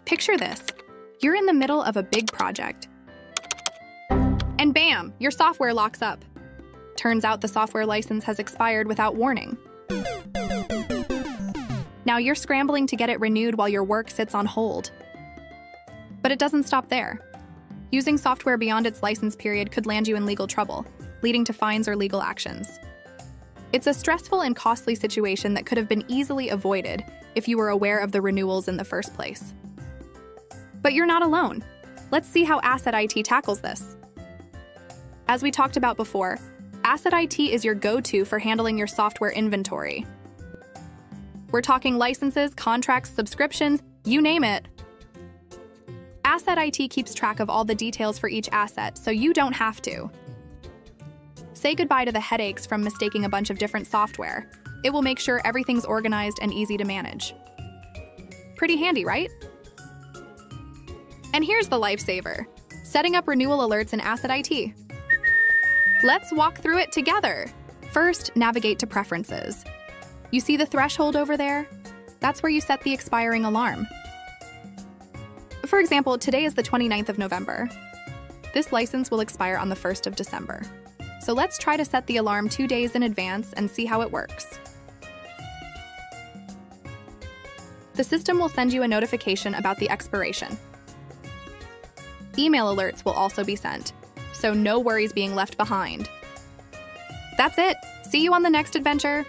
Picture this. You're in the middle of a big project. And bam, your software locks up. Turns out the software license has expired without warning. Now you're scrambling to get it renewed while your work sits on hold. But it doesn't stop there. Using software beyond its license period could land you in legal trouble, leading to fines or legal actions. It's a stressful and costly situation that could have been easily avoided if you were aware of the renewals in the first place. But you're not alone. Let's see how AssetIT tackles this. As we talked about before, AssetIT is your go-to for handling your software inventory. We're talking licenses, contracts, subscriptions, you name it. AssetIT keeps track of all the details for each asset, so you don't have to. Say goodbye to the headaches from mistaking a bunch of different software. It will make sure everything's organized and easy to manage. Pretty handy, right? And here's the lifesaver: setting up renewal alerts in AssetIT. Let's walk through it together. First, navigate to Preferences. You see the threshold over there? That's where you set the expiring alarm. For example, today is the 29th of November. This license will expire on the 1st of December. So let's try to set the alarm 2 days in advance and see how it works. The system will send you a notification about the expiration. Email alerts will also be sent, so no worries being left behind. That's it. See you on the next adventure.